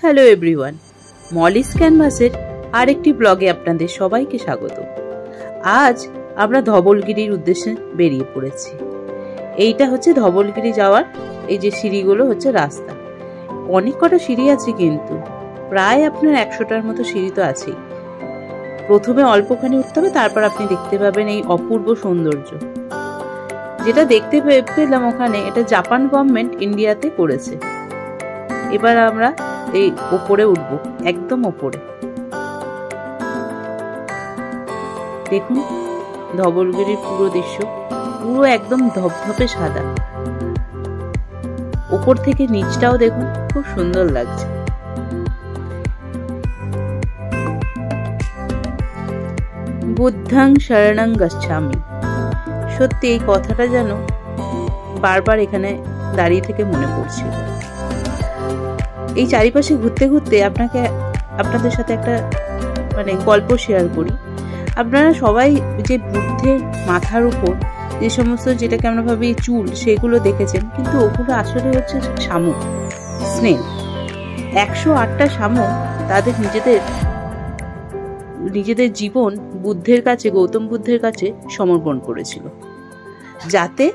Hello everyone, Molly's ক্যানভাসের আরেকটি ব্লগে আপনাদের সবাইকে স্বাগত। আজ আমরা ধবলগিরির উদ্দেশ্যে বেরিয়ে পড়েছি। এইটা হচ্ছে ধবলগিরি যাওয়ার এই যে সিঁড়িগুলো হচ্ছে রাস্তা। অনেক কটা সিঁড়ি আছে, কিন্তু প্রায় আপনার 100টার মতো সিঁড়ি তো আছেই। প্রথমে অল্পখানি উঠতে হবে, তারপর আপনি দেখতে পাবেন এই অপূর্ব সৌন্দর্য। যেটা দেখতে পেলাম ওখানে, এটা জাপান গভর্নমেন্ট ইন্ডিয়াতে করেছে। এবার আমরা এই ওপরে উঠব, একদম ওপরে। দেখুন ধবলগিরির পুরো দৃশ্য, পুরো একদম ধপধপে সাদা। ওপর থেকে নিচটাও দেখুন, খুব সুন্দর লাগছে। বুদ্ধং শরণং গচ্ছামি। সত্যি এই কথাটা যেন বারবার এখানে দাঁড়িয়ে থেকে মনে পড়ছিল। এই চারিপাশে ঘুরতে ঘুরতে আপনাদের সাথে একটা গল্প শেয়ার করি। আপনারা সবাই যে বুদ্ধের মাথার উপর যে সমস্ত, যেটাকে আমরা ভাবি চুল, সেগুলো দেখেছেন, কিন্তু ওগুলো আসলে হচ্ছে শামুক, স্নেল। 108টা শামুক তাদের নিজেদের জীবন বুদ্ধের কাছে, গৌতম বুদ্ধের কাছে সমর্পণ করেছিল, যাতে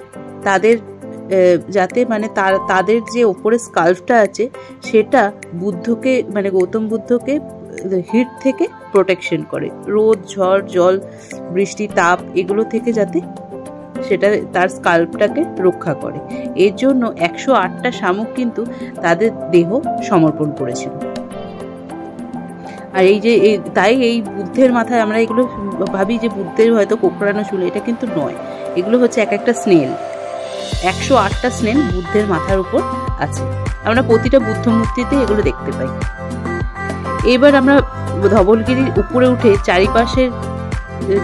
তাদের যে ওপরে স্কাল্পটা আছে সেটা বুদ্ধকে, গৌতম বুদ্ধকে হিট থেকে প্রোটেকশন করে, রোদ, ঝড়, জল, বৃষ্টি, তাপ এগুলো থেকে যাতে সেটা তার স্কাল্পটাকে রক্ষা করে। এর জন্য 108টা শামুক কিন্তু তাদের দেহ সমর্পণ করেছিল। আর তাই এই বুদ্ধের মাথায় আমরা এগুলো ভাবি যে বুদ্ধের হয়তো কোঁকড়ানো চুল, এটা কিন্তু নয়। এগুলো হচ্ছে এক একটা স্নেল। 108টা স্নেল বুদ্ধের মাথার উপর আছে। আমরা প্রতিটা বুদ্ধ মূর্তিতে এগুলো দেখতে পাই। এবার আমরা ধবলগিরির উপরে উঠে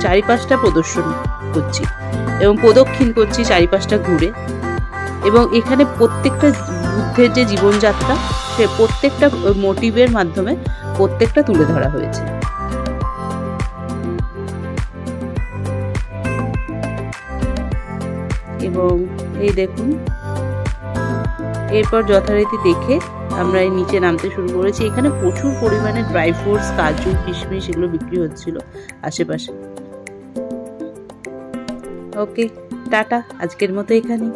চারিপাশটা প্রদর্শন করছি এবং প্রদক্ষিণ করছি চারিপাশটা ঘুরে। এবং এখানে প্রত্যেকটা বুদ্ধের যে জীবনযাত্রা, সে প্রত্যেকটা মোটিভের মাধ্যমে প্রত্যেকটা তুলে ধরা হয়েছে। এবং এই দেখুন, এরপর যথারীতি দেখে আমরা এই নিচে নামতে শুরু করেছি। এখানে প্রচুর পরিমাণে ড্রাই ফ্রুটস, কাজু, কিশমিশ এগুলো বিক্রি হচ্ছিল আশেপাশে। ওকে, টাটা, আজকের মতো এখানেই।